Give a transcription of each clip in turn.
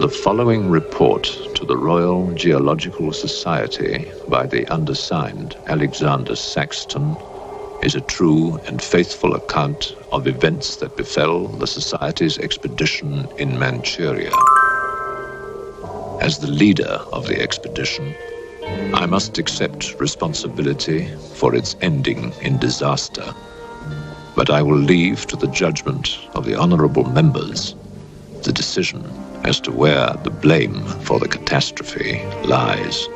The following report to the Royal Geological Society by the undersigned Alexander Saxton is a true and faithful account of events that befell the Society's expedition in Manchuria. As the leader of the expedition, I must accept responsibility for its ending in disaster, but I will leave to the judgment of the honorable members the decision as to where the blame for the catastrophe lies.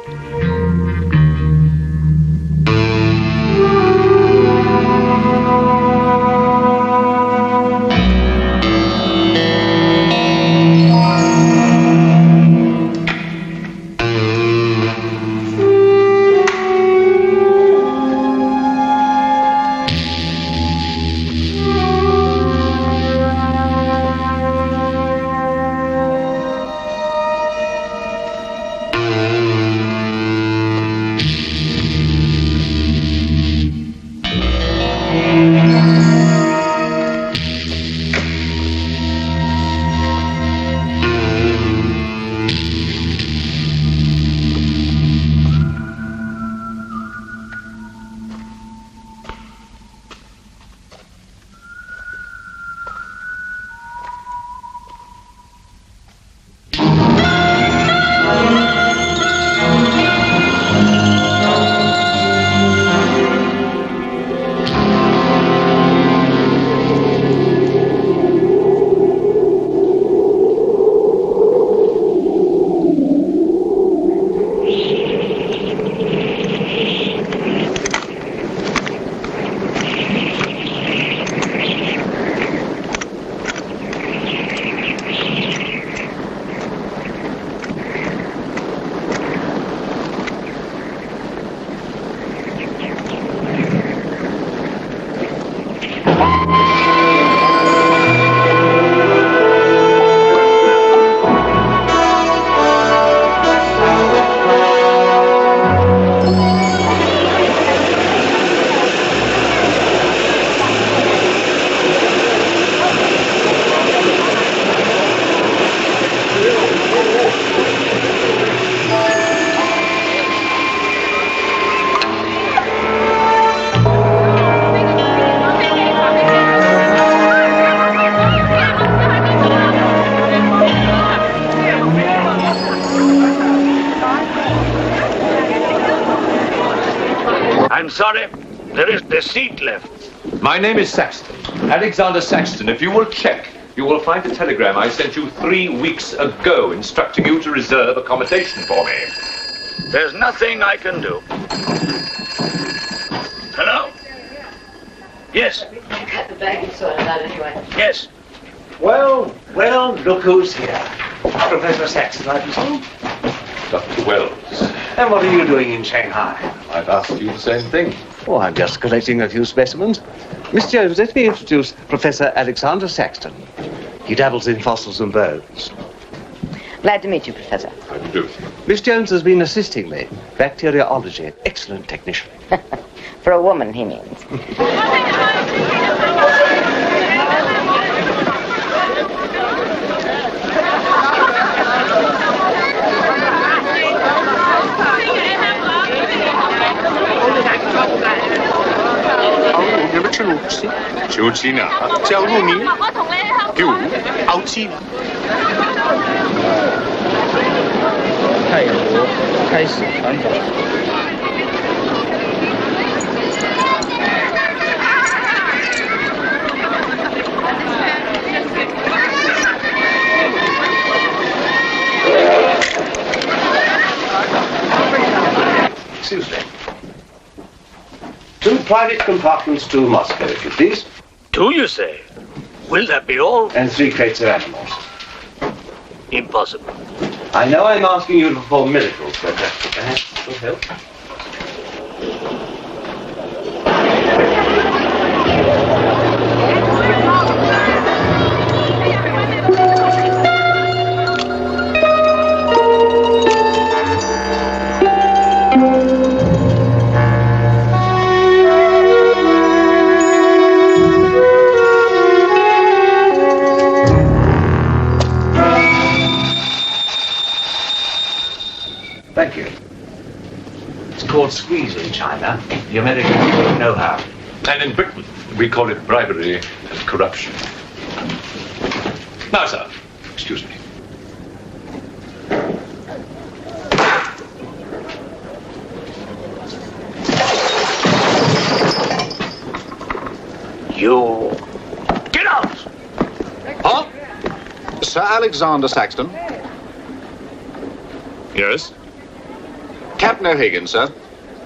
I'm sorry, there is the seat left. My name is Saxton, Alexander Saxton. If you will check, you will find a telegram I sent you 3 weeks ago instructing you to reserve accommodation for me. There's nothing I can do. Hello? Yes. Cut the bag you sorted out anyway. Yes. Well, look who's here. Professor Saxton, I presume. Dr. Wells. And what are you doing in Shanghai? I've asked you the same thing. Oh, I'm just collecting a few specimens. Miss Jones, let me introduce Professor Alexander Saxton. He dabbles in fossils and bones. Glad to meet you, Professor. How do you do? Miss Jones has been assisting me. Bacteriology. Excellent technician. For a woman, he means. Excuse me. 2 private compartments to Moscow, if you please. 2, you say? Will that be all? And 3 crates of animals. Impossible. I know I'm asking you to perform miracles, but perhaps it will help. China, the Americans don't know how. And in Britain, we call it bribery and corruption. Now, sir, excuse me. You... Get out! Huh? Sir Alexander Saxton. Yes? Captain O'Higgins, sir.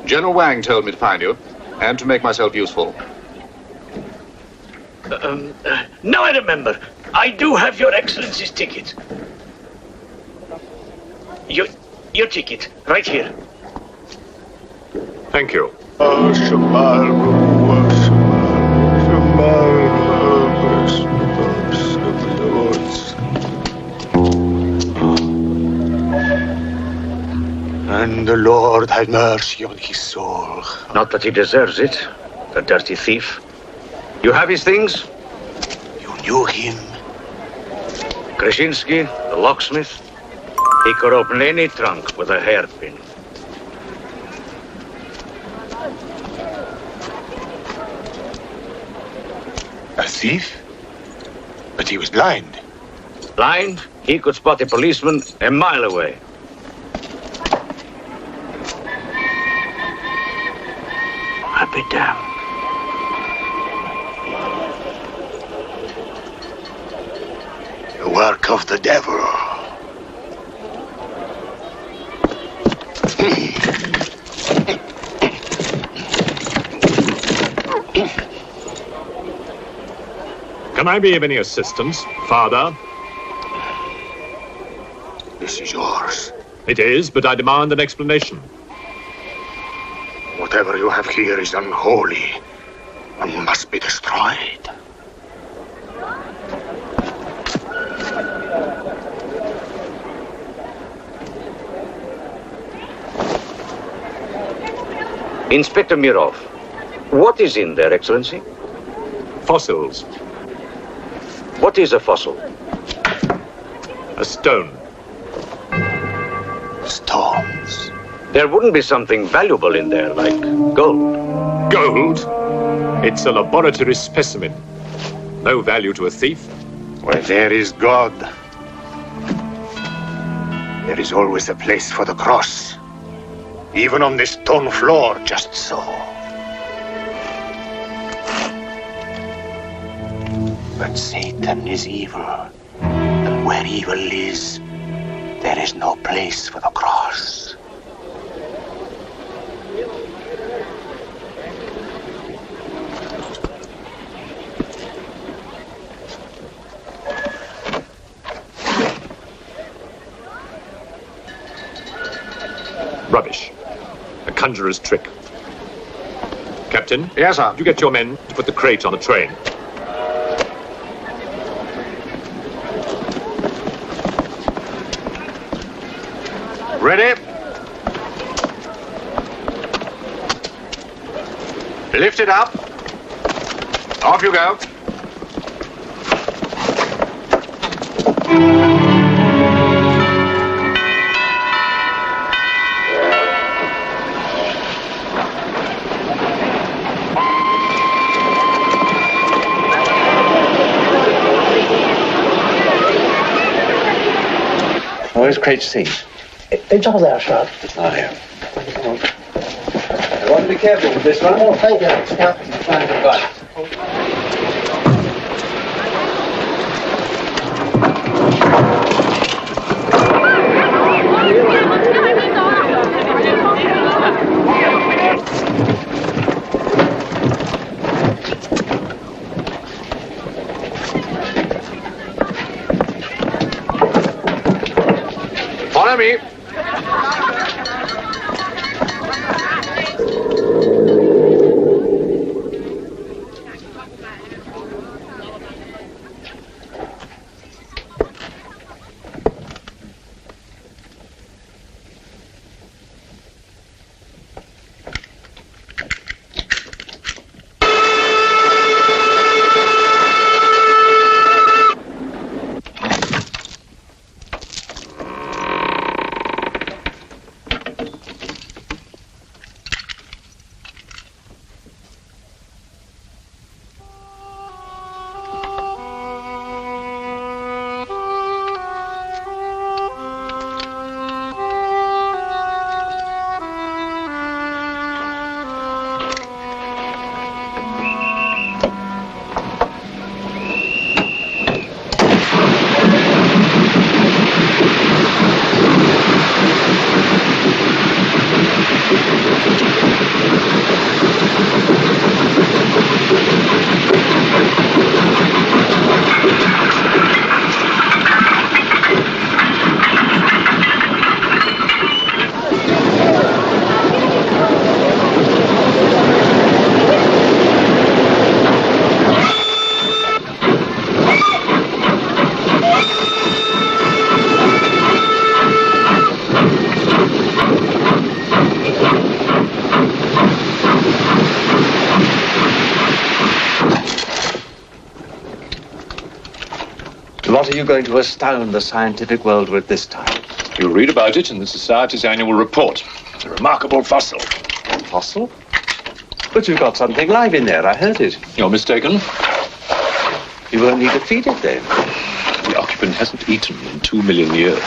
General Wang told me to find you, and to make myself useful. Now I remember. I do have your Excellency's ticket. Your ticket, right here. Thank you. And the Lord have mercy on his soul. Not that he deserves it, the dirty thief. You have his things? You knew him? Krasinski, the locksmith. He could open any trunk with a hairpin. A thief? But he was blind. Blind, he could spot a policeman a mile away. I'll be damned. The work of the devil. Can I be of any assistance, Father? This is yours. It is, but I demand an explanation. Whatever you have here is unholy and must be destroyed. Inspector Mirov, what is in there, Excellency? Fossils. What is a fossil? A stone. Stones. There wouldn't be something valuable in there, like gold. Gold? It's a laboratory specimen. No value to a thief. Where there is God, there is always a place for the cross. Even on this stone floor, just so. But Satan is evil, and where evil is, there is no place for the cross. Rubbish. A conjurer's trick. Captain? Yes, sir. You get your men to put the crate on the train. Ready? Lift it up. Off you go. Where's crate C? It's all there, sir. Oh, here. I want to be careful with this one. Oh, thank you. Yeah. Trying to buy. Follow me. What are you going to astound the scientific world with this time? You'll read about it in the Society's annual report. It's a remarkable fossil. Fossil? But you've got something live in there, I heard it. You're mistaken. You won't need to feed it then. The occupant hasn't eaten in 2 million years.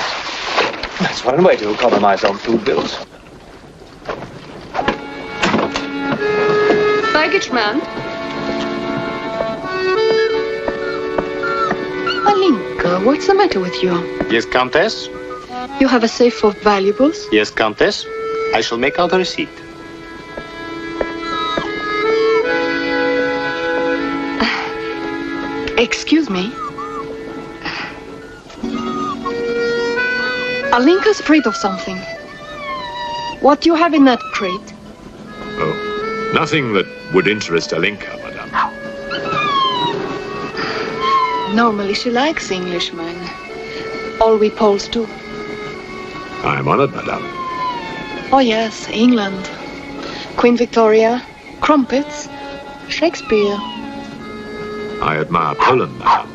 That's one way to economize on food bills. Baggage man. Alinka, what's the matter with you? Yes, Countess? You have a safe full of valuables? Yes, Countess. I shall make out a receipt. Excuse me. Alinka's afraid of something. What do you have in that crate? Oh, nothing that would interest Alinka, madame. Normally she likes Englishmen. All we Poles do. I am honored, madame. Oh yes, England. Queen Victoria, crumpets, Shakespeare. I admire Poland, madame.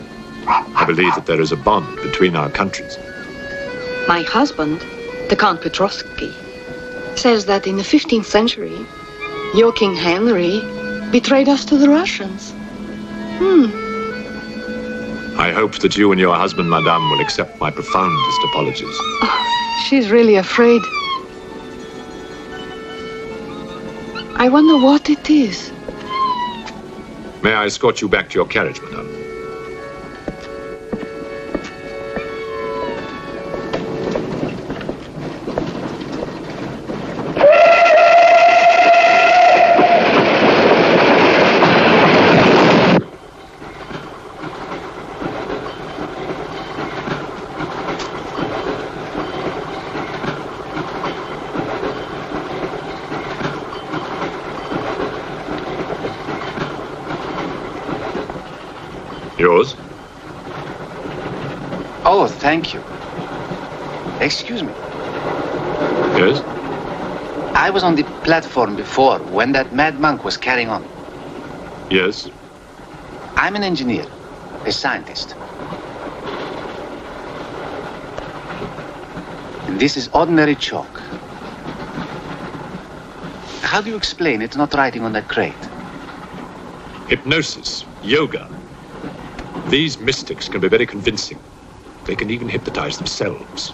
I believe that there is a bond between our countries. My husband, the Count Petrovsky, says that in the 15th century, your King Henry betrayed us to the Russians. I hope that you and your husband, madame, will accept my profoundest apologies. Oh, she's really afraid. I wonder what it is. May I escort you back to your carriage, madame? Yours? Oh, thank you. Excuse me. Yes? I was on the platform before when that mad monk was carrying on. Yes? I'm an engineer, a scientist. And this is ordinary chalk. How do you explain it's not writing on that crate? Hypnosis, yoga. These mystics can be very convincing. They can even hypnotize themselves.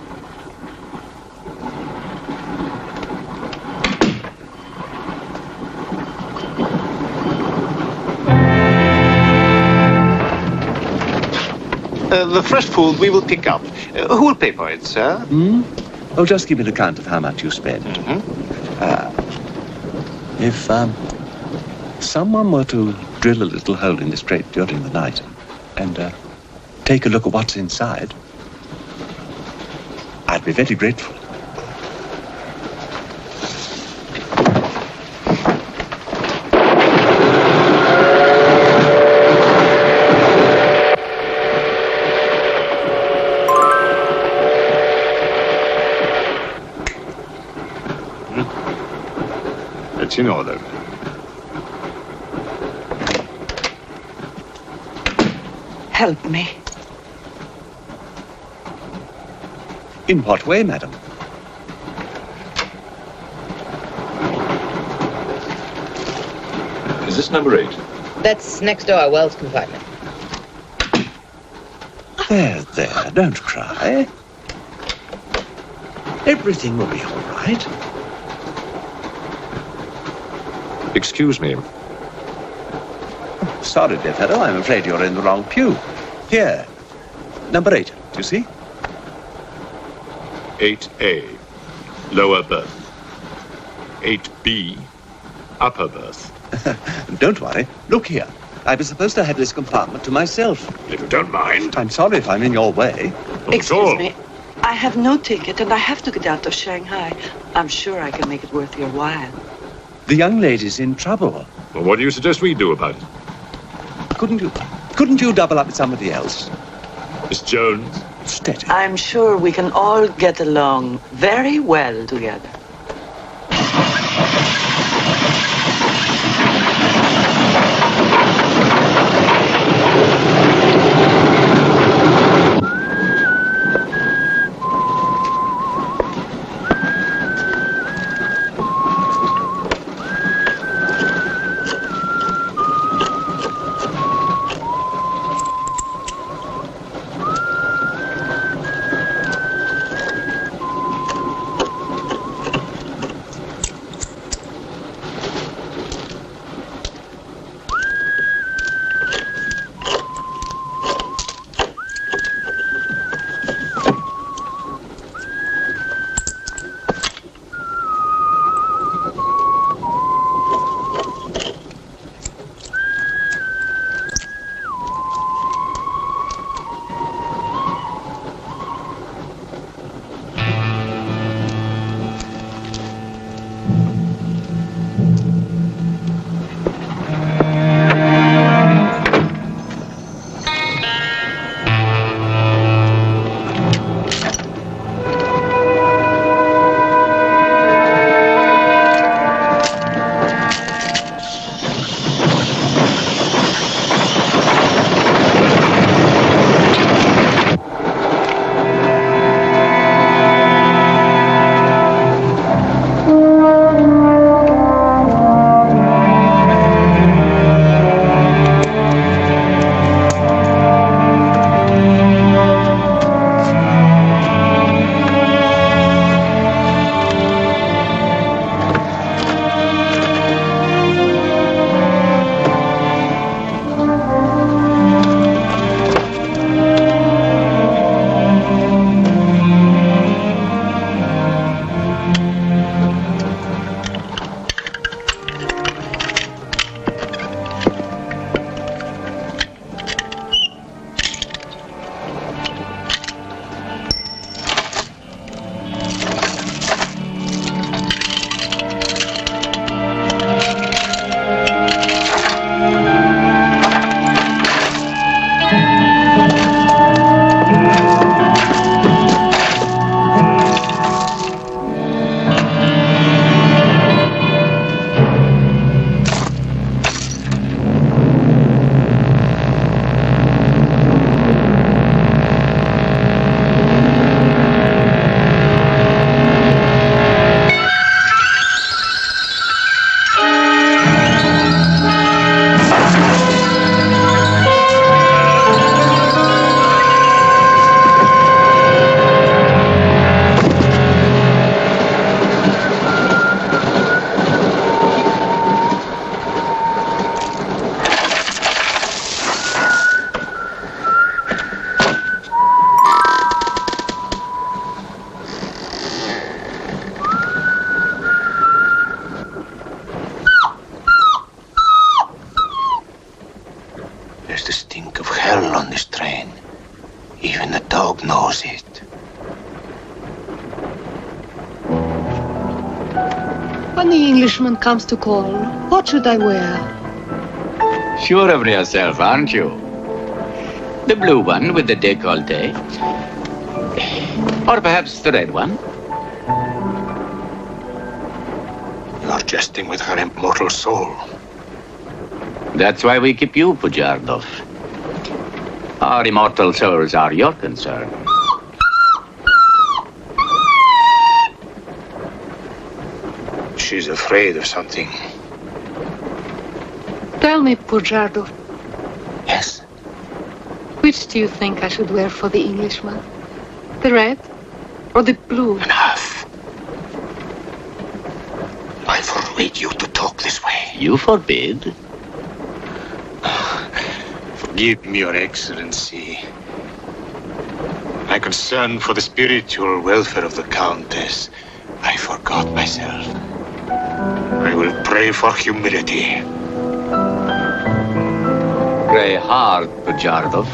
The fresh food we will pick up. Who will pay for it, sir? Oh, just give me an account of how much you spent. If someone were to drill a little hole in this crate during the night and take a look at what's inside, I'd be very grateful. It's in order. Help me. In what way, madam? Is this number 8? That's next door, Wells compartment. There, don't cry. Everything will be all right. Excuse me. Sorry, dear fellow, I'm afraid you're in the wrong pew. Here, number 8, do you see? 8A, lower berth. 8B, upper berth. Don't worry. Look here. I was supposed to have this compartment to myself. If you don't mind. I'm sorry if I'm in your way. Not at all. Excuse me. I have no ticket and I have to get out of Shanghai. I'm sure I can make it worth your while. The young lady's in trouble. Well, what do you suggest we do about it? Couldn't you double up with somebody else? Miss Jones? Steady. I'm sure we can all get along very well together. There's the stink of hell on this train. Even the dog knows it. When the Englishman comes to call, what should I wear? Sure of yourself, aren't you? The blue one with the décolleté. Or perhaps the red one. You're jesting with her immortal soul. That's why we keep you, Pujardov. Our immortal souls are your concern. She's afraid of something. Tell me, Pujardov, Yes. which do you think I should wear for the Englishman? The red or the blue? Enough. I forbid you to talk this way. You forbid? Forgive me, Your Excellency. My concern for the spiritual welfare of the Countess, I forgot myself. I will pray for humility. Pray hard, Pujardov,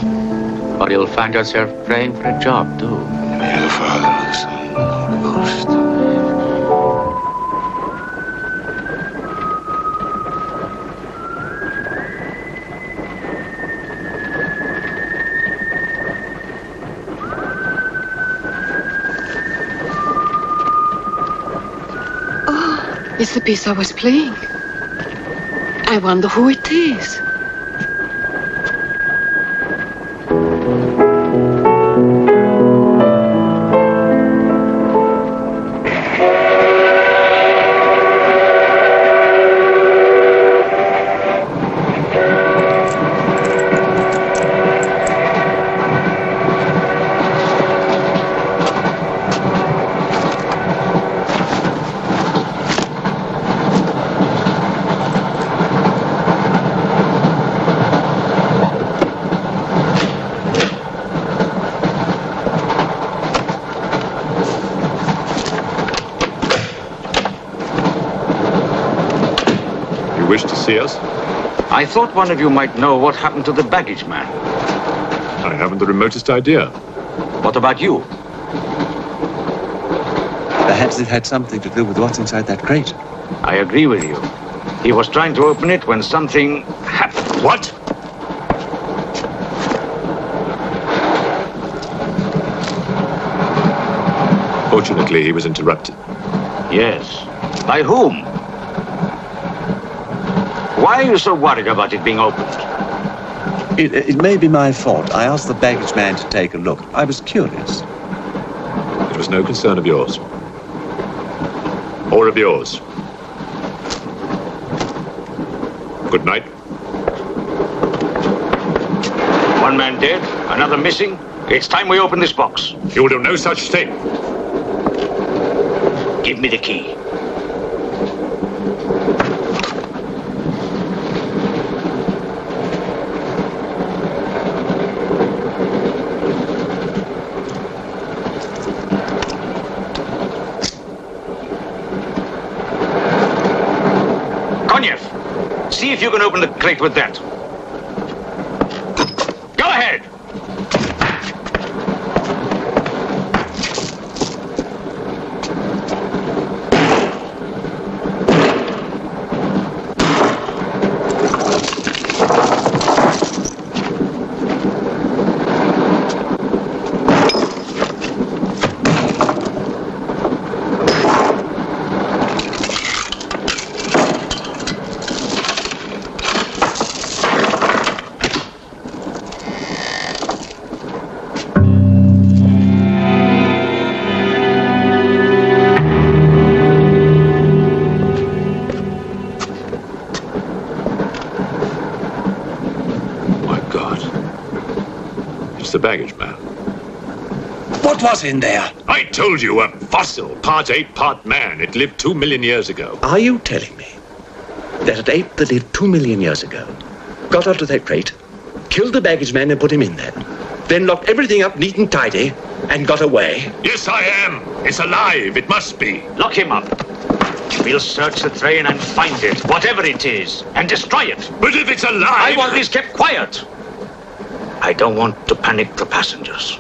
or you'll find yourself praying for a job, too. May the Father, Son, and Holy Ghost. It's the piece I was playing. I wonder who it is. Wish to see us? I thought one of you might know what happened to the baggage man. I haven't the remotest idea. What about you? Perhaps it had something to do with what's inside that crate. I agree with you. He was trying to open it when something happened. What? Fortunately, he was interrupted. Yes. By whom? Why are you so worried about it being opened? It may be my fault. I asked the baggage man to take a look. I was curious. It was no concern of yours. Or of yours. Good night. One man dead, another missing. It's time we open this box. You will do no such thing. Give me the key. See if you can open the crate with that. Go ahead! The baggage man. What was in there? I told you, a fossil, part ape, part man. It lived 2 million years ago. Are you telling me that an ape that lived 2 million years ago got onto that crate, killed the baggage man and put him in there, then locked everything up neat and tidy and got away? Yes, I am. It's alive. It must be. Lock him up. We'll search the train and find it, whatever it is, and destroy it. But if it's alive... I want this kept quiet. I don't want to panic the passengers.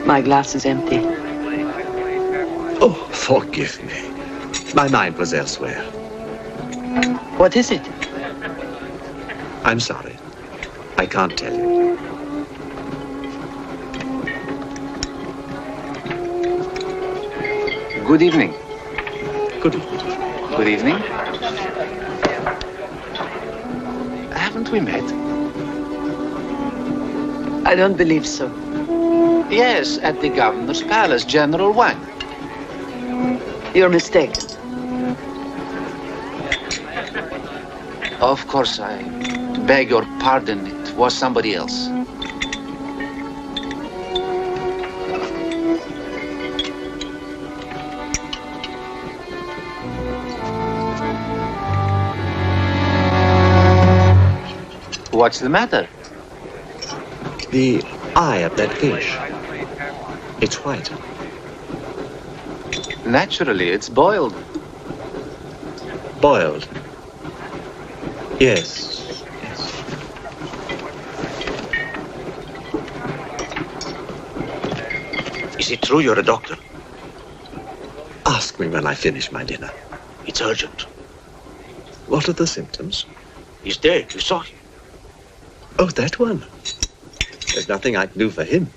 My glass is empty. Oh, forgive me. My mind was elsewhere. What is it? I'm sorry. I can't tell you. Good evening. Good evening. Good evening. Haven't we met? I don't believe so. Yes, at the governor's palace, General Wang. You're mistaken. Of course, I beg your pardon. It was somebody else. What's the matter? The eye of that fish. It's white. Naturally, it's boiled. Boiled. Yes. Yes. Is it true you're a doctor? Ask me when I finish my dinner. It's urgent. What are the symptoms? He's dead. You saw him. Oh, that one. There's nothing I can do for him.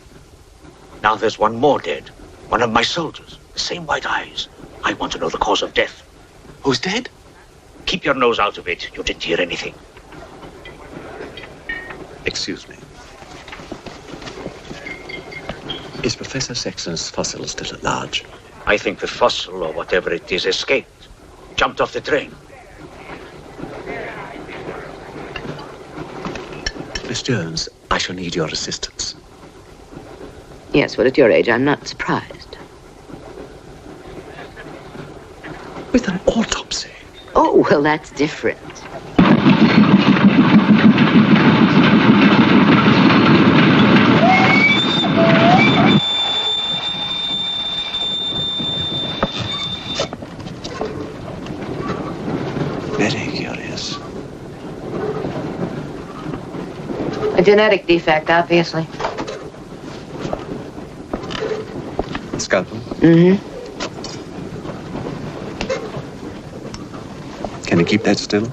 Now there's one more dead. One of my soldiers. The same white eyes. I want to know the cause of death. Who's dead? Keep your nose out of it. You didn't hear anything. Excuse me. Is Professor Saxton's fossil still at large? I think the fossil, or whatever it is, escaped. Jumped off the train. Miss Jones, I shall need your assistance. Yes, well, at your age, I'm not surprised. With an autopsy? Oh, well, that's different. Very curious. A genetic defect, obviously. Scalpel? Mm-hmm. Can you keep that still?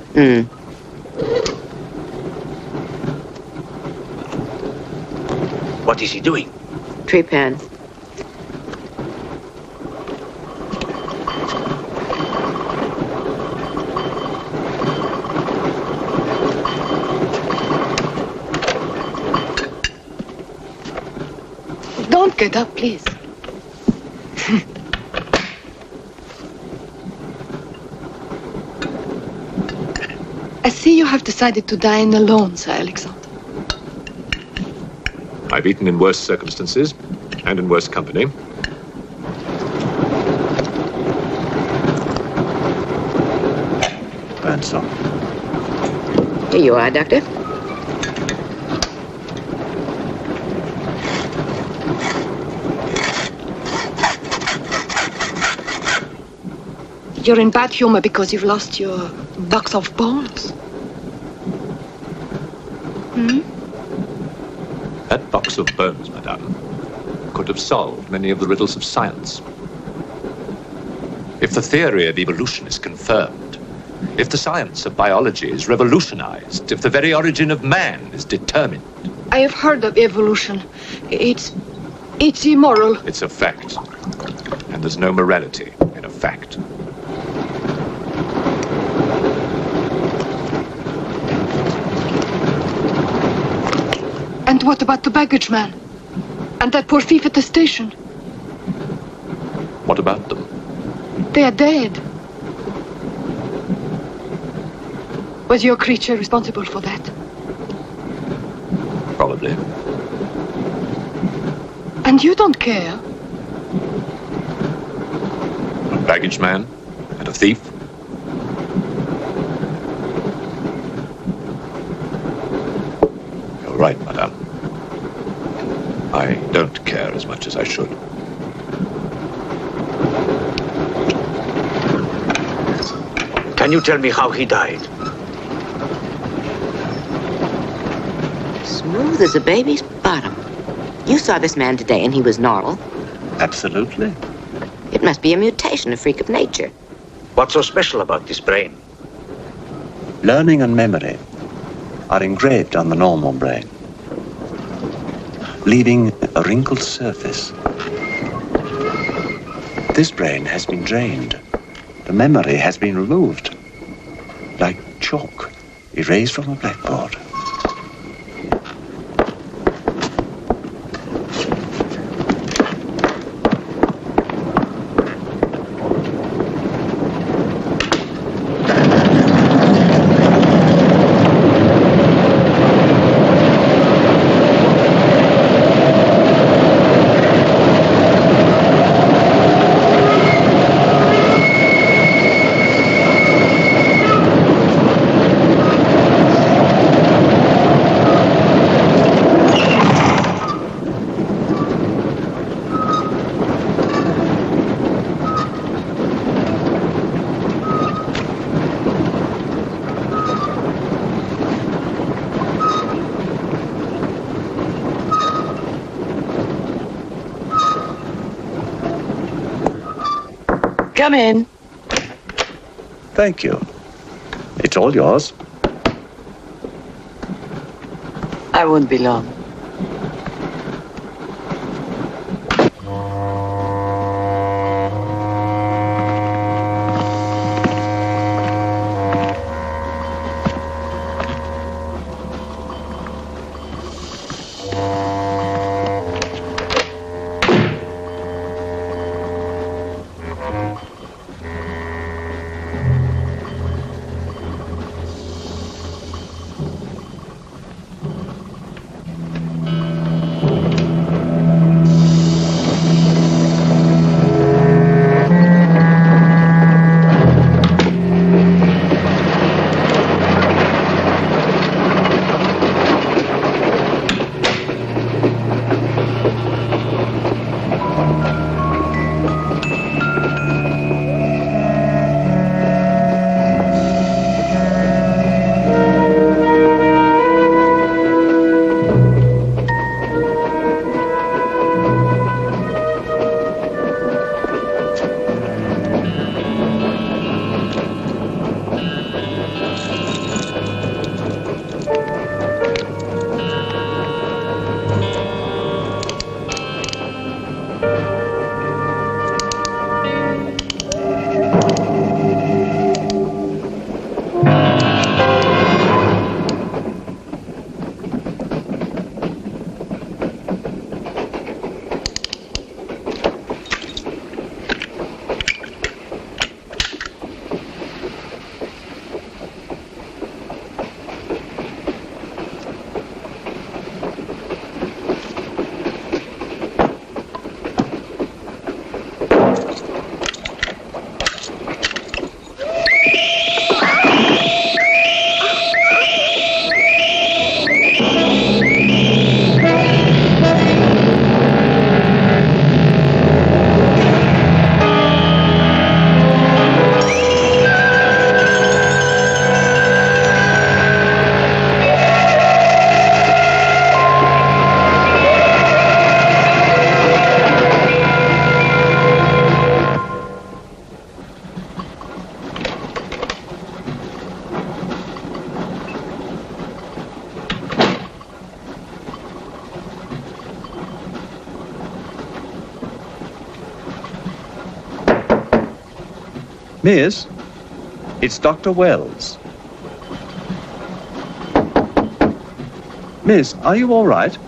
What is he doing? Tree pan. Don't get up, please. I see you have decided to dine alone, Sir Alexander. I've eaten in worse circumstances and in worse company. Burnsop. Here you are, Doctor. You're in bad humor because you've lost your box of bones. That box of bones, madame, could have solved many of the riddles of science. If the theory of evolution is confirmed, if the science of biology is revolutionized, if the very origin of man is determined. I have heard of evolution. It's immoral. It's a fact. And there's no morality in a fact. And what about the baggage man? And that poor thief at the station? What about them? They are dead. Was your creature responsible for that? Probably. And you don't care? A baggage man and a thief? You're right, madame. I don't care as much as I should. Can you tell me how he died? Smooth as a baby's bottom. You saw this man today and he was normal. Absolutely. It must be a mutation, a freak of nature. What's so special about this brain? Learning and memory are engraved on the normal brain, leaving a wrinkled surface. This brain has been drained. The memory has been removed, like chalk erased from a blackboard. Come in. Thank you. It's all yours. I won't be long. Miss, it's Dr. Wells. Miss, are you all right?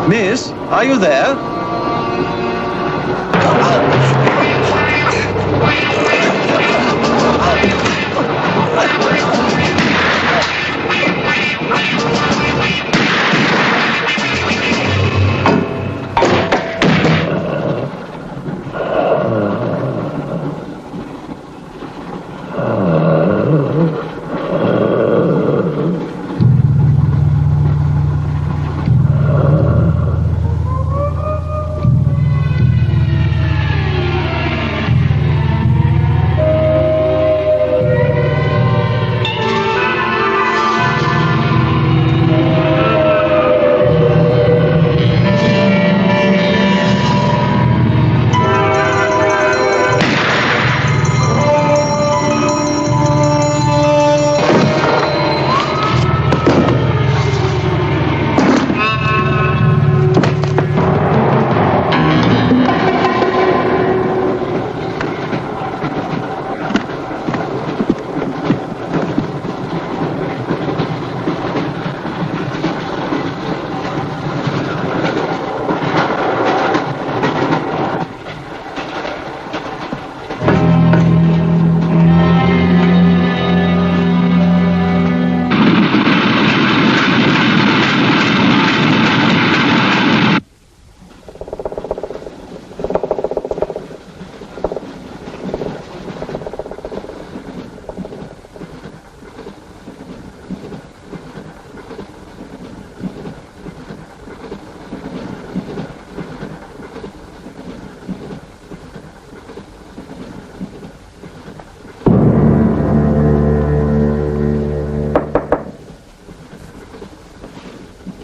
Miss, are you there?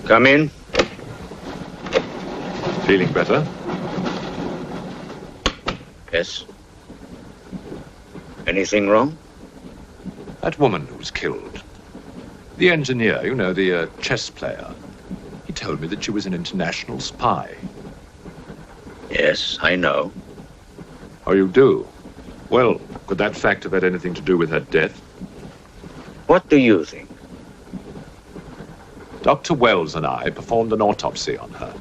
Come in. Feeling better? Yes. Anything wrong? That woman who was killed. The engineer, you know, the chess player. He told me that she was an international spy. Yes, I know. Oh, you do? Well, could that fact have had anything to do with her death? What do you think? Dr. Wells and I performed an autopsy on her.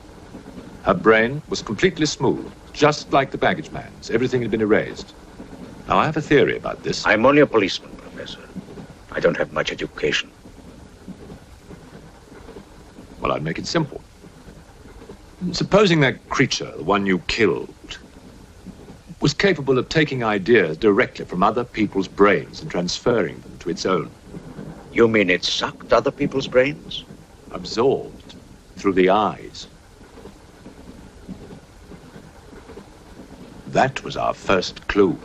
Her brain was completely smooth, just like the baggage man's. Everything had been erased. Now, I have a theory about this. I'm only a policeman, Professor. I don't have much education. Well, I'd make it simple. Supposing that creature, the one you killed, was capable of taking ideas directly from other people's brains and transferring them to its own. You mean it sucked other people's brains? Absorbed through the eyes. That was our first clue.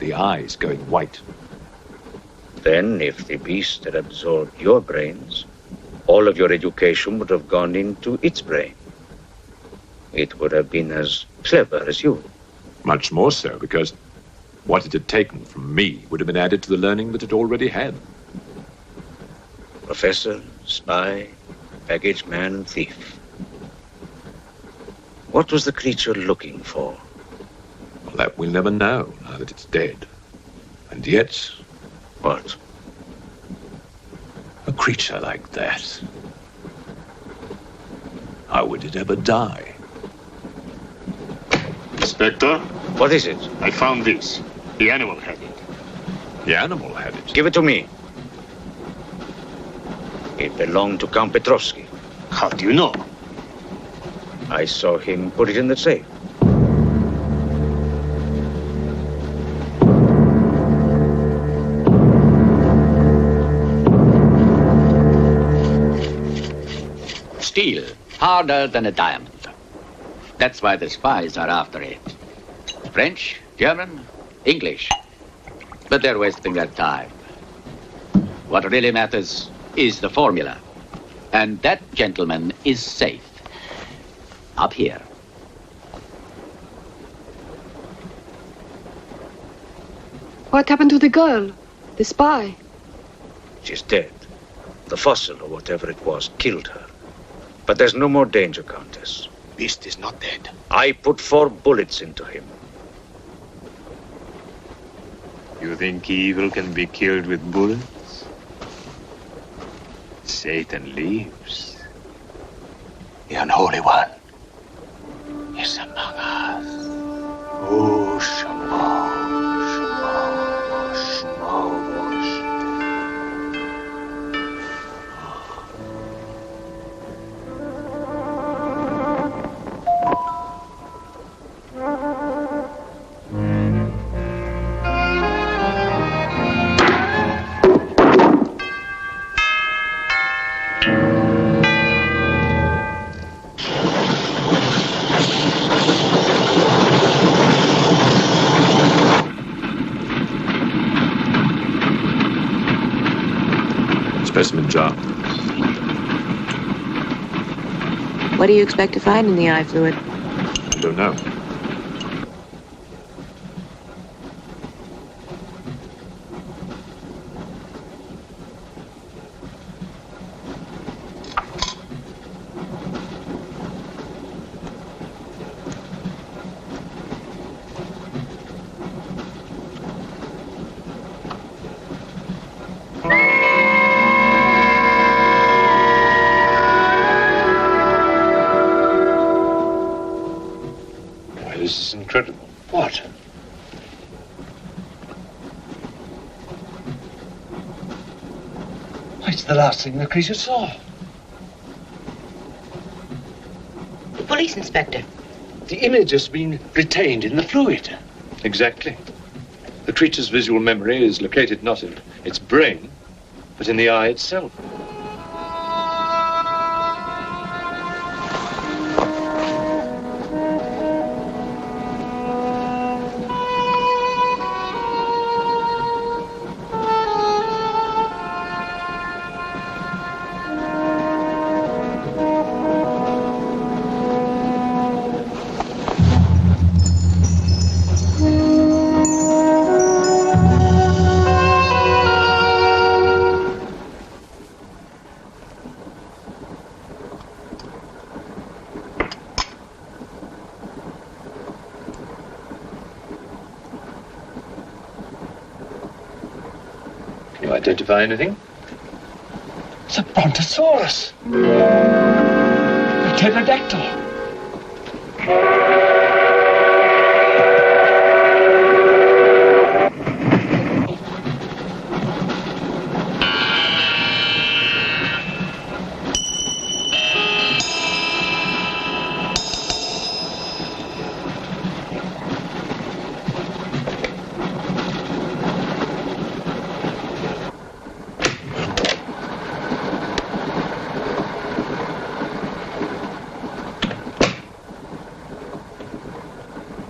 The eyes going white. Then, if the beast had absorbed your brains, all of your education would have gone into its brain. It would have been as clever as you. Much more so, because what it had taken from me would have been added to the learning that it already had. Professor, spy, baggage man, thief. What was the creature looking for? Well, that we'll never know, now that it's dead. And yet... What? A creature like that. How would it ever die? Inspector? What is it? I found this. The animal had it. The animal had it? Give it to me. It belonged to Count Petrovsky. How do you know? I saw him put it in the safe. steel, harder than a diamond. That's why the spies are after it. French, German, English. But they're wasting their time. What really matters is the formula. And that gentleman is safe. Up here. What happened to the girl? The spy? She's dead. The fossil, or whatever it was, killed her. But there's no more danger, Countess. Beast is not dead. I put 4 bullets into him. You think evil can be killed with bullets? Satan lives. The unholy one is among us. Oh, Shamo, Shamo, Shamo, Specimen jar. What do you expect to find in the eye fluid? I don't know. this is incredible. What? It's the last thing the creature saw. The police inspector. The image has been retained in the fluid. Exactly. The creature's visual memory is located not in its brain, but in the eye itself. Can you identify anything? It's a brontosaurus. A pterodactyl.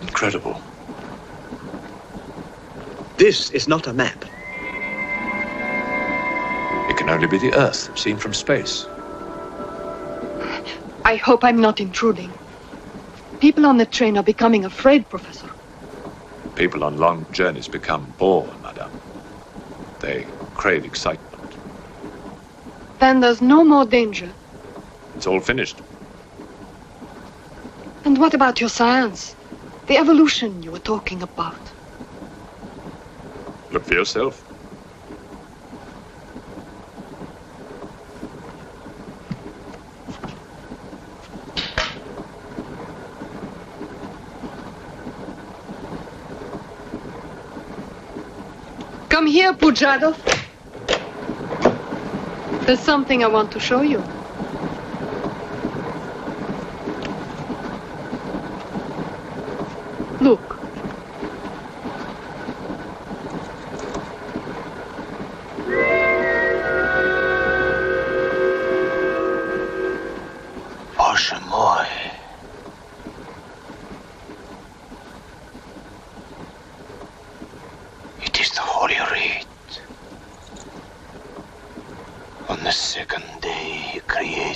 Incredible. This is not a map. It can only be the Earth, seen from space. I hope I'm not intruding. People on the train are becoming afraid, Professor. People on long journeys become bored, madame. They crave excitement. Then there's no more danger. It's all finished. And what about your science? The evolution you were talking about. Look for yourself. Come here, Pujadov. There's something I want to show you. Look.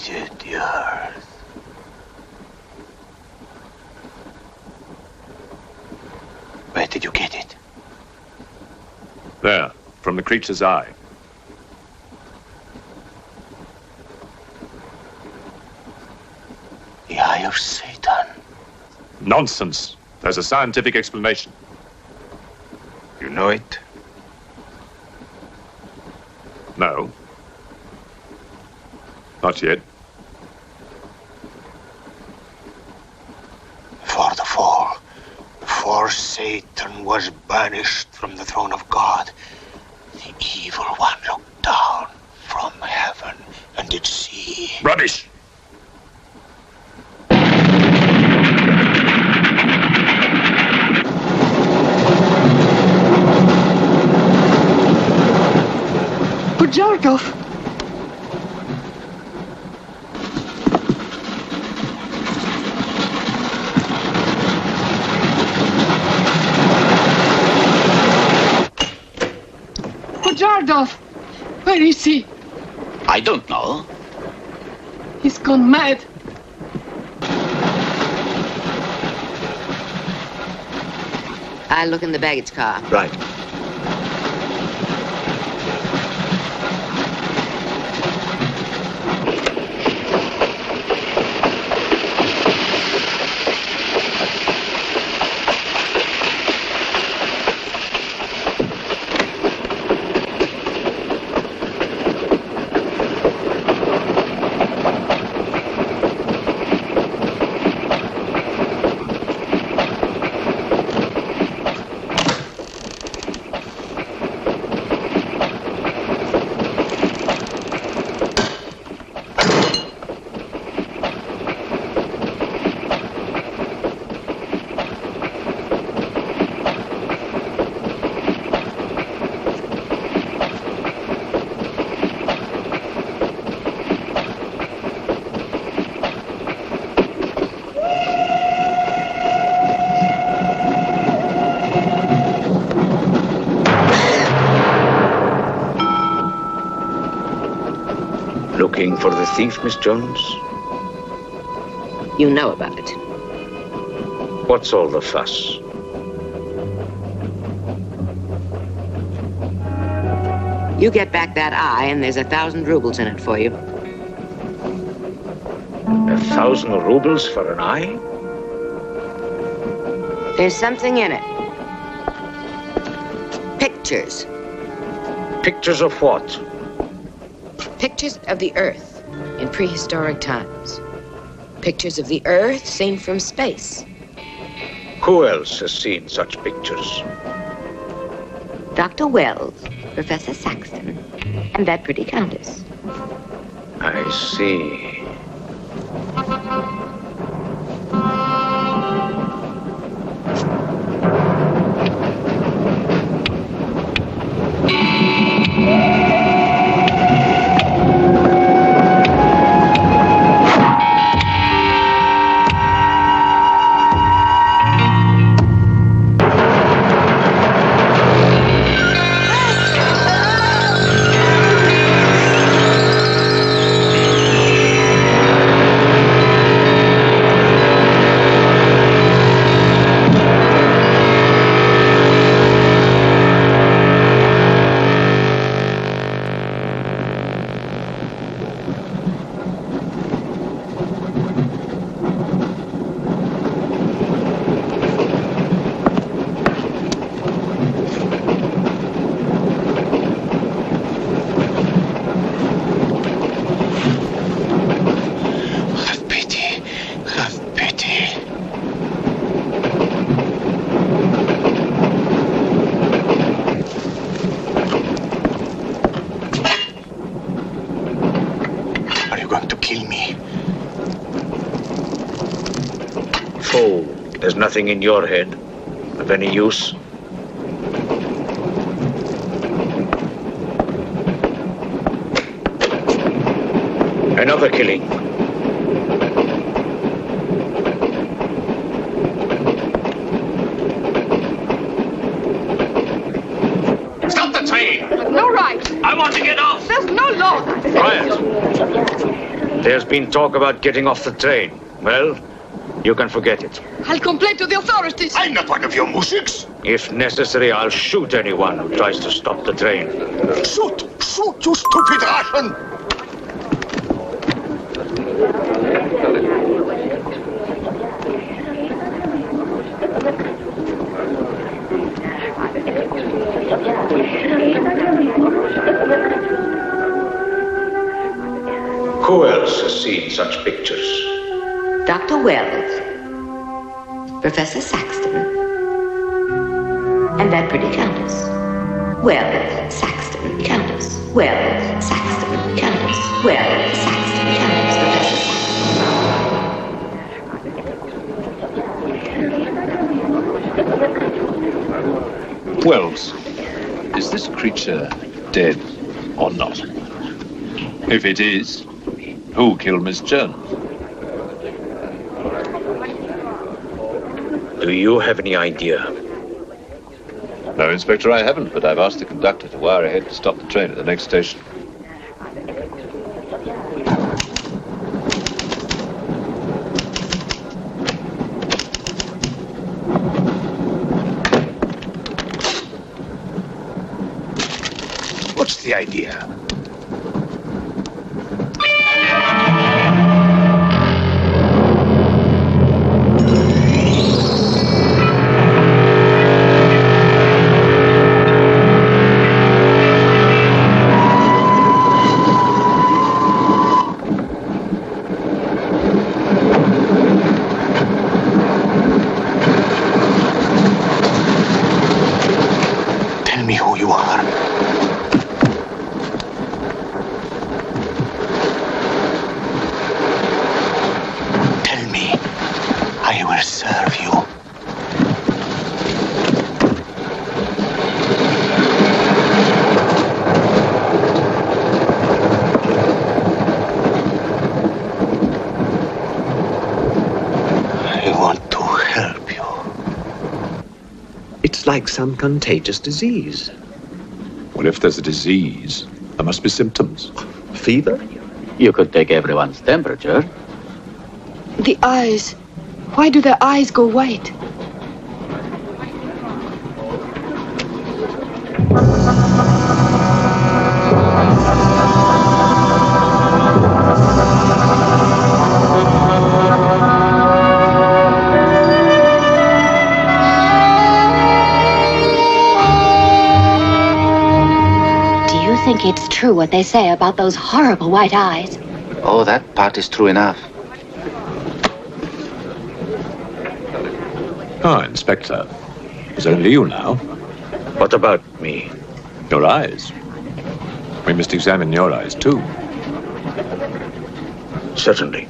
created the earth. Where did you get it? There, from the creature's eye. The eye of Satan. Nonsense. There's a scientific explanation. You know it? No. Not yet. For the fall, before Satan was banished from the throne of God, the evil one looked down from heaven and did see... Rubbish! Jarkov! Pujardov! Where is he? I don't know. He's gone mad. I'll look in the baggage car. Right. Looking for the thief, Miss Jones? You know about it. What's all the fuss? You get back that eye, and there's 1,000 rubles in it for you. 1,000 rubles for an eye? There's something in it. Pictures. Pictures of what? Pictures of the Earth in prehistoric times. Pictures of the Earth seen from space. Who else has seen such pictures? Dr. Wells, Professor Saxton, and that pretty countess. I see. There's nothing in your head of any use. Another killing. Stop the train! No right. I want to get off. There's no law. Quiet. There's been talk about getting off the train. Well, you can forget it. I'll complain to the authorities. I'm not one of your musics. If necessary, I'll shoot anyone who tries to stop the train. Shoot! Shoot, you stupid Russian! Who else has seen such pictures? Dr. Wells, Professor Saxton, and that pretty countess. Wells, Saxton, countess. Wells, Saxton, countess. Wells, Saxton, countess. Professor Saxton. Wells, is this creature dead or not? If it is, who killed Miss Jones? Do you have any idea? No, Inspector, I haven't, but I've asked the conductor to wire ahead to stop the train at the next station. What's the idea? Tell me who you are. Tell me, I will serve you. I want to help you. It's like some contagious disease. Well, if there's a disease, there must be symptoms. Fever? You could take everyone's temperature. The eyes. Why do their eyes go white? Do you think it's true what they say about those horrible white eyes? Oh, that part is true enough. Ah, Inspector. It's only you now. What about me? Your eyes. We must examine your eyes, too. Certainly.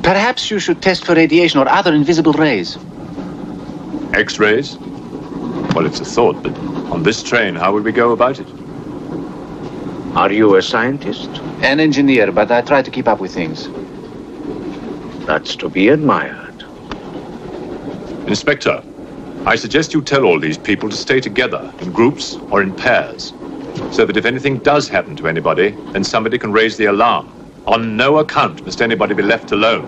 Perhaps you should test for radiation or other invisible rays. X-rays? Well, it's a thought, but on this train, how would we go about it? Are you a scientist? An engineer, but I try to keep up with things. That's to be admired. Inspector, I suggest you tell all these people to stay together, in groups or in pairs, so that if anything does happen to anybody, then somebody can raise the alarm. On no account must anybody be left alone.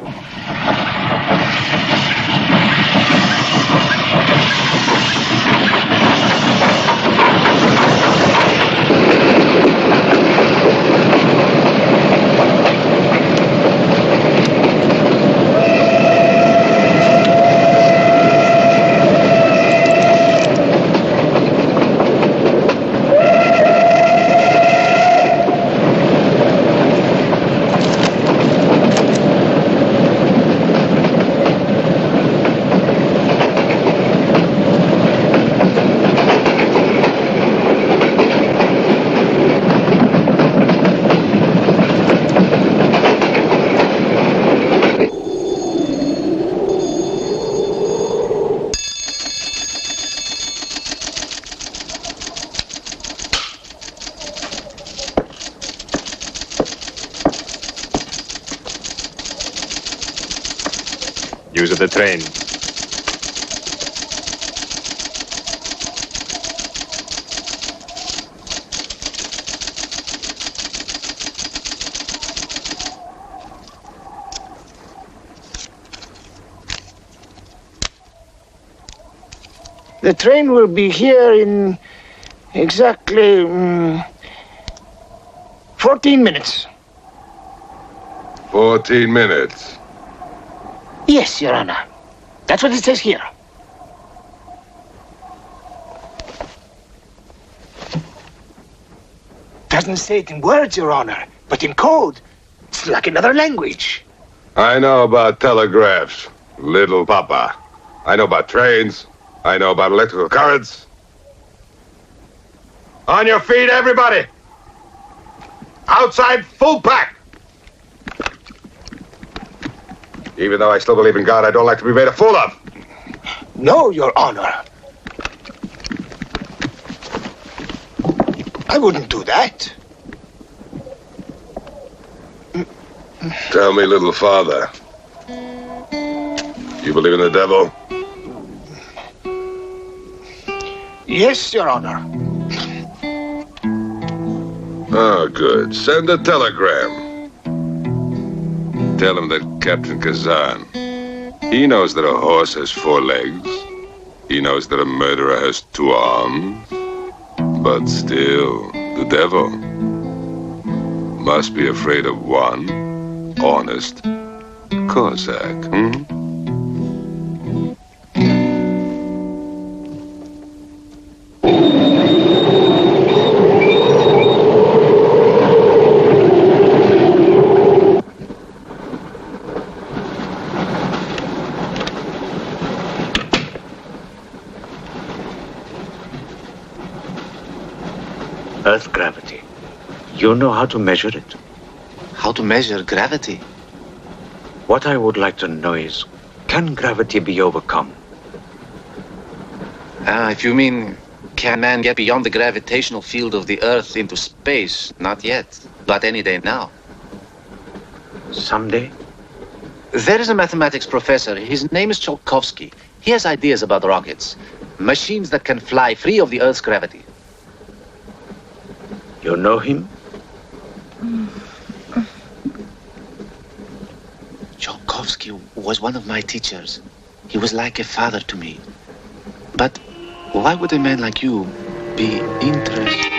Use of the train. The train will be here in exactly 14 minutes. 14 minutes? Yes, Your Honor. That's what it says here. Doesn't say it in words, Your Honor, but in code. It's like another language. I know about telegraphs, little papa. I know about trains. I know about electrical currents. On your feet, everybody! Outside, full pack! Even though I still believe in God, I don't like to be made a fool of. No, Your Honor. I wouldn't do that. Tell me, little father. You believe in the devil? Yes, Your Honor. Oh, good. Send a telegram. Tell him that Captain Kazan, he knows that a horse has 4 legs. He knows that a murderer has 2 arms. But still, the devil must be afraid of one honest Cossack, Earth gravity. You know how to measure it? How to measure gravity? What I would like to know is, can gravity be overcome? If you mean, can man get beyond the gravitational field of the Earth into space? Not yet, but any day now. Someday? There is a mathematics professor. His name is Tsiolkovsky. He has ideas about rockets. Machines that can fly free of the Earth's gravity. You know him? Tsiolkovsky was one of my teachers. He was like a father to me. But why would a man like you be interested?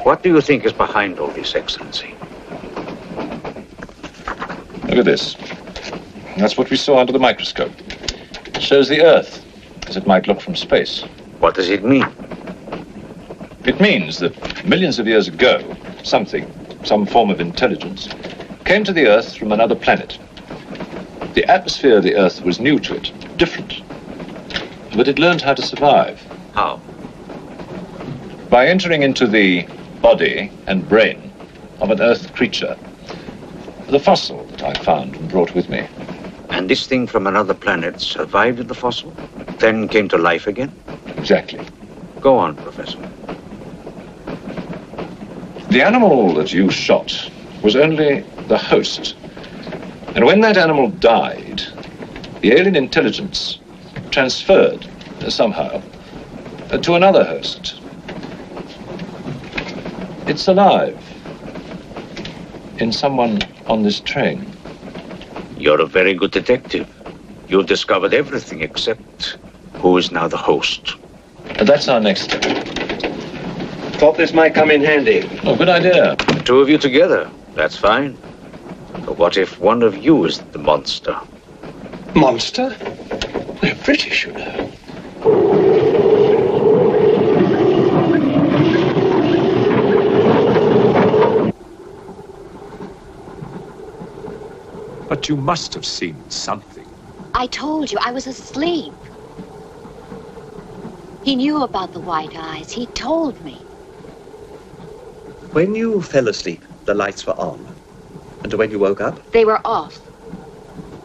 What do you think is behind all this, Excellency? Look at this. That's what we saw under the microscope. It shows the Earth as it might look from space. What does it mean? It means that millions of years ago, some form of intelligence, came to the Earth from another planet. The atmosphere of the Earth was new to it, different. But it learned how to survive. How? By entering into the body and brain of an Earth creature. The fossil that I found and brought with me. And this thing from another planet survived the fossil, then came to life again? Exactly. Go on, Professor. The animal that you shot was only the host. And when that animal died, the alien intelligence transferred somehow to another host. It's alive in someone on this train. You're a very good detective. You've discovered everything except who is now the host. That's our next step. Thought this might come in handy. Oh, good idea. The 2 of you together, that's fine. But what if one of you is the monster? Monster? They're British, you know. But you must have seen something. I told you I was asleep. He knew about the white eyes. He told me. When you fell asleep, the lights were on. And when you woke up? They were off.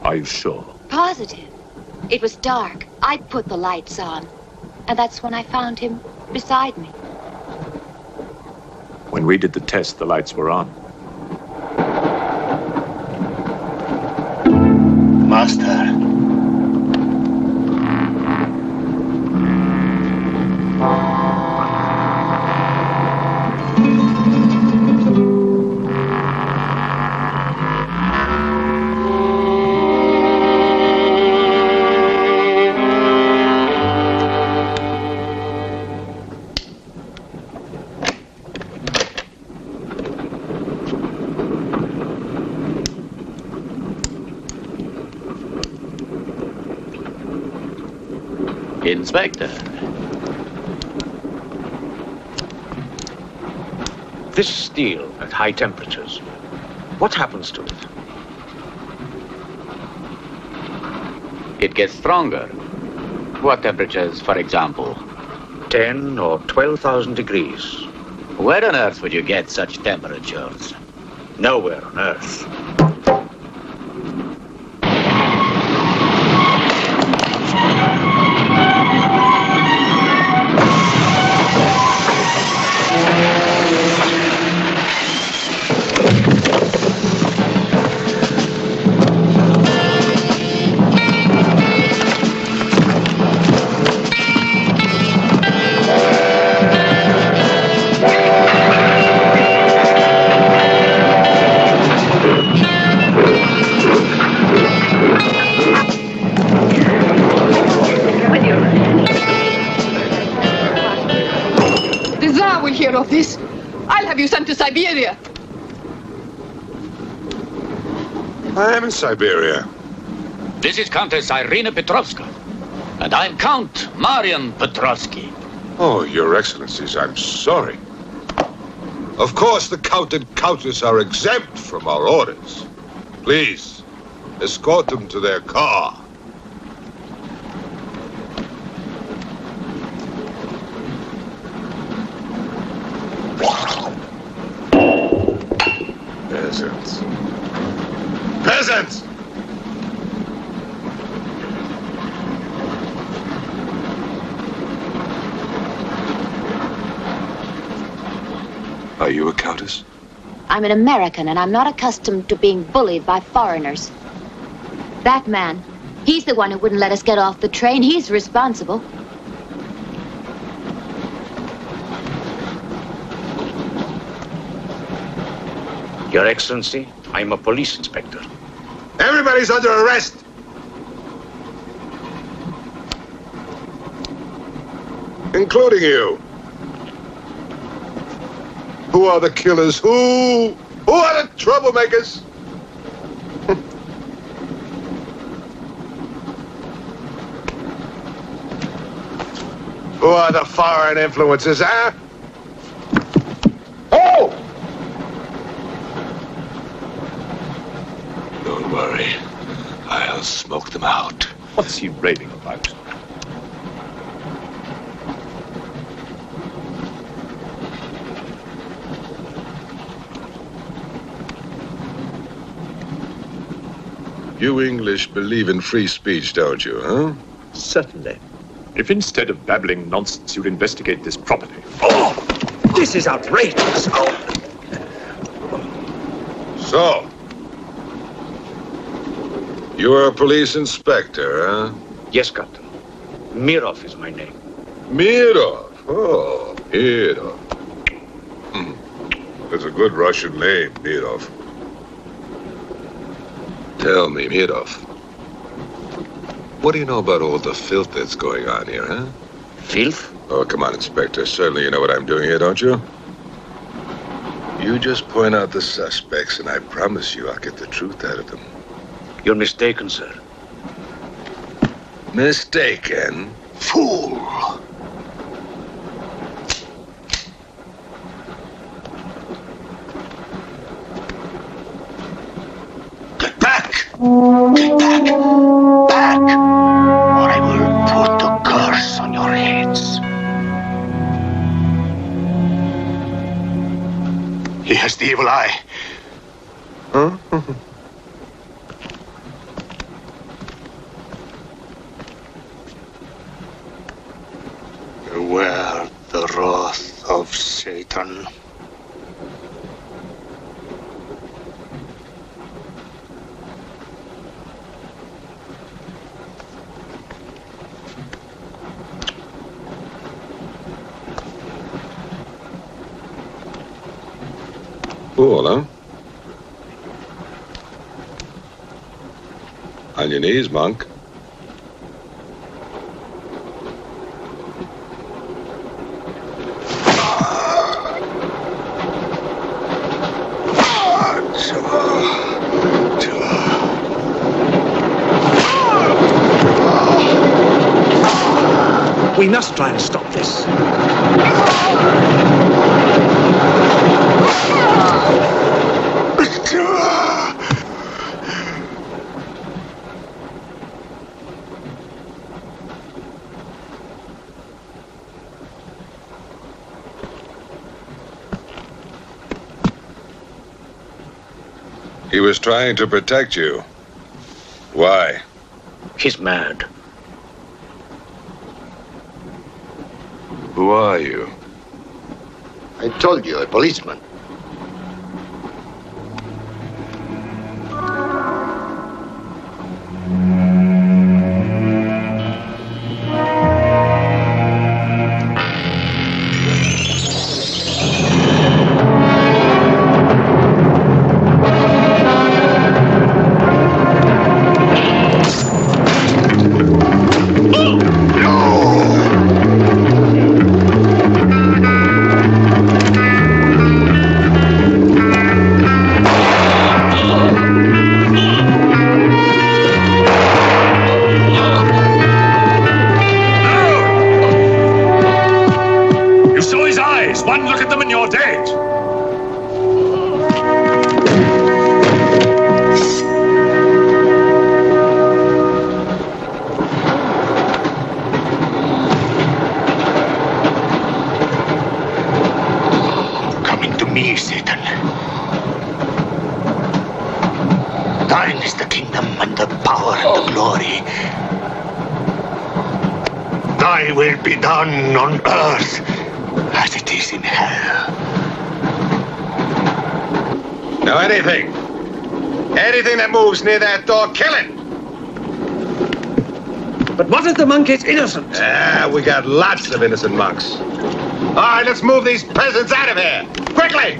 Are you sure? Positive. It was dark. I'd put the lights on. And that's when I found him beside me. When we did the test, the lights were on. Master. Inspector. This steel at high temperatures, what happens to it? It gets stronger. What temperatures, for example? 10 or 12,000 degrees. Where on earth would you get such temperatures? Nowhere on earth. Of this, I'll have you sent to Siberia. I am in Siberia. This is Countess Irina Petrovska, and I'm Count Marian Petrovsky. Oh, Your Excellencies, I'm sorry. Of course, the Count and Countess are exempt from our orders. Please, escort them to their car. Peasants. Peasants! Are you a countess? I'm an American, and I'm not accustomed to being bullied by foreigners. That man, he's the one who wouldn't let us get off the train. He's responsible. Your Excellency, I'm a police inspector. Everybody's under arrest! Including you. Who are the killers? Who are the troublemakers? Who are the foreign influences, huh? Oh! Don't worry. I'll smoke them out. What's he raving about? You English believe in free speech, don't you, huh? Certainly. If instead of babbling nonsense, you'd investigate this properly. Oh! This is outrageous! Oh. So, you are a police inspector, huh? Yes, Captain. Mirov is my name. Mirov? Oh, Mirov. That's a good Russian name, Mirov. Tell me, Mirov, what do you know about all the filth that's going on here, huh? Filth? Oh, come on, Inspector. Certainly you know what I'm doing here, don't you? You just point out the suspects, and I promise you I'll get the truth out of them. You're mistaken, sir. Mistaken? Fool! Get back! Get back! Back! Or I will put a curse on your heads. He has the evil eye. Huh? patron. Cool, huh? On your knees, monk. We must try and stop this. He was trying to protect you. Why? He's mad. Who are you? I told you, a policeman. Will be done on earth as it is in hell. Now anything that moves near that door, kill it! But what if the monk is innocent? We got lots of innocent monks. All right, let's move these peasants out of here, quickly!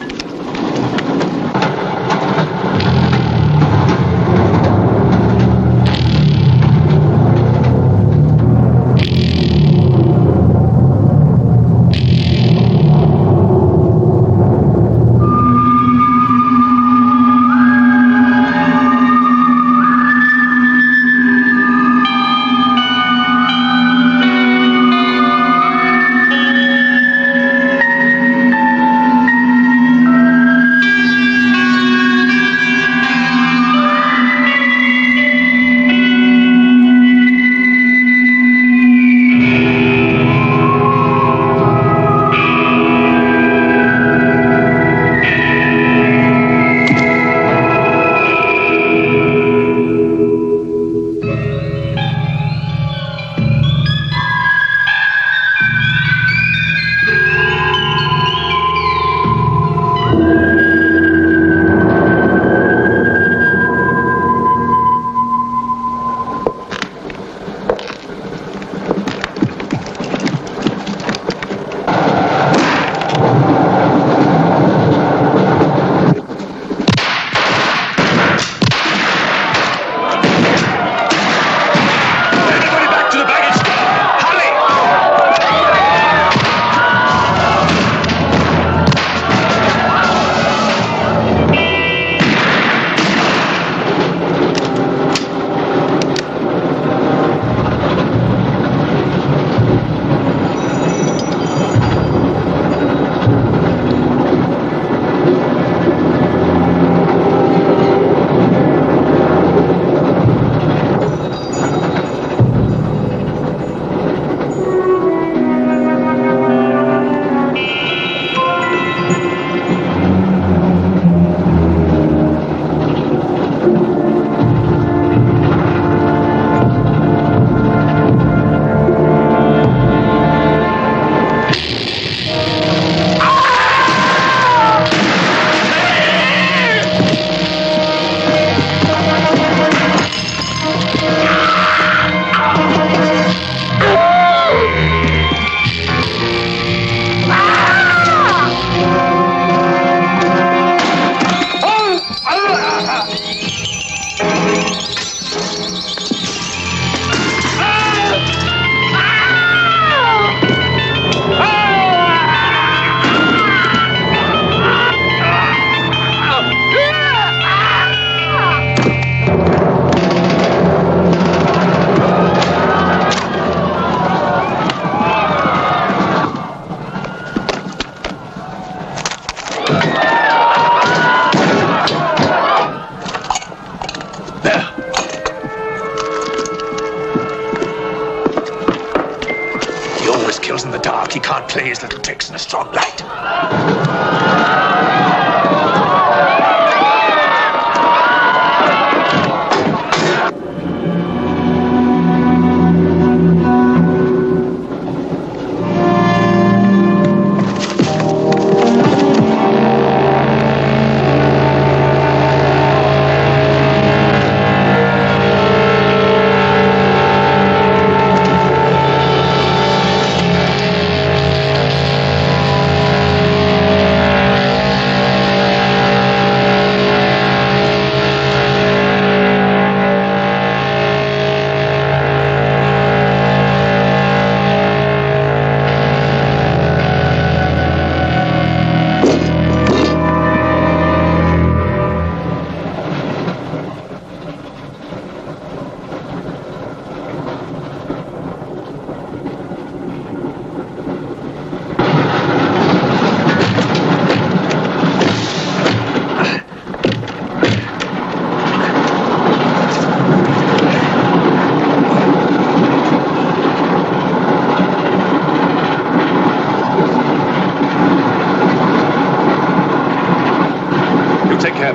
not play his little tricks in a strong light.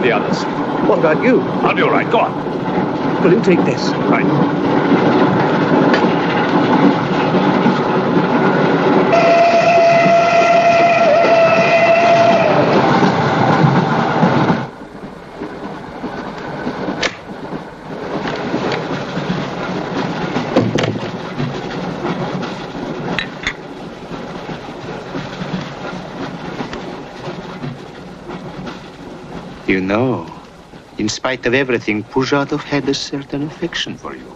The others. What about you? I'll be all right. Go on. Will you take this? Right. You know, in spite of everything, Pujatov had a certain affection for you.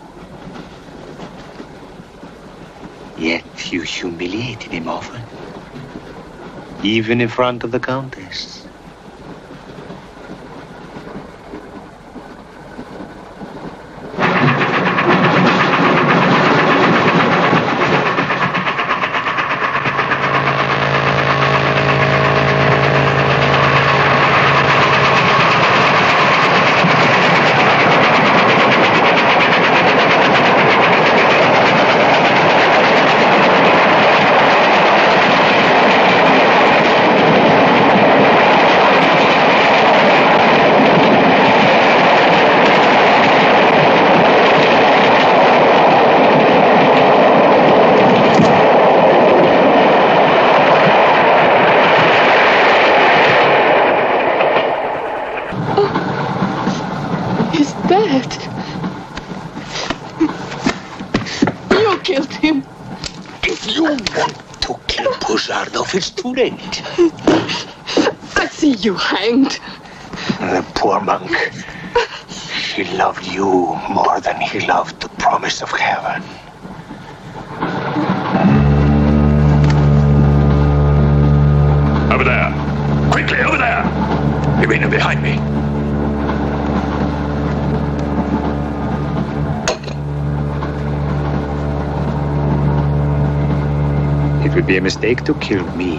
Yet you humiliated him often, even in front of the Countess. It's too late. I see you hanged. The poor monk. He loved you more than he loved the promise of heaven. Over there. Quickly, over there. Irina, behind me. It would be a mistake to kill me.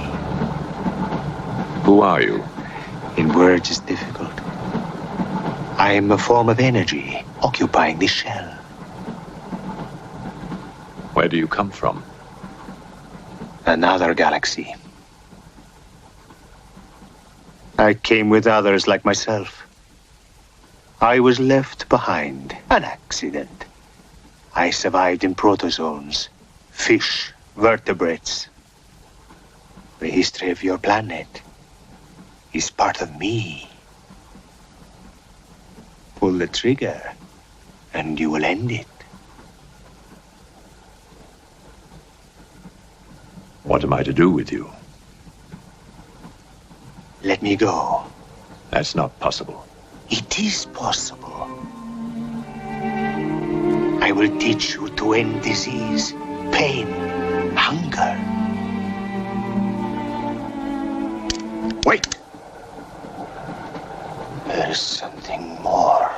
Who are you? In words, it's difficult. I am a form of energy occupying this shell. Where do you come from? Another galaxy. I came with others like myself. I was left behind. An accident. I survived in protozoans, fish, vertebrates. The history of your planet is part of me. Pull the trigger, and you will end it. What am I to do with you? Let me go. That's not possible. It is possible. I will teach you to end disease, pain, hunger. Wait! There is something more.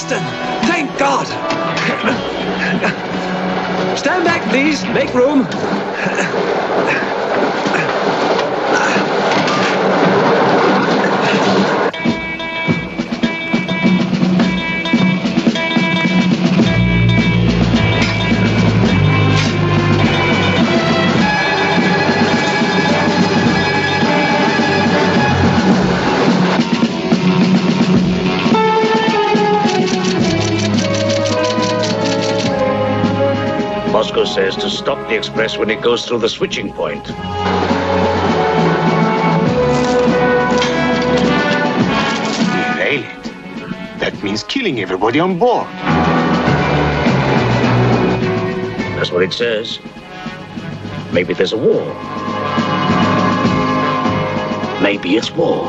Saxton! Thank God! Stand back, please. Make room. Moscow says to stop the express when it goes through the switching point. Derail it. That means killing everybody on board. That's what it says. Maybe there's a war. Maybe it's war.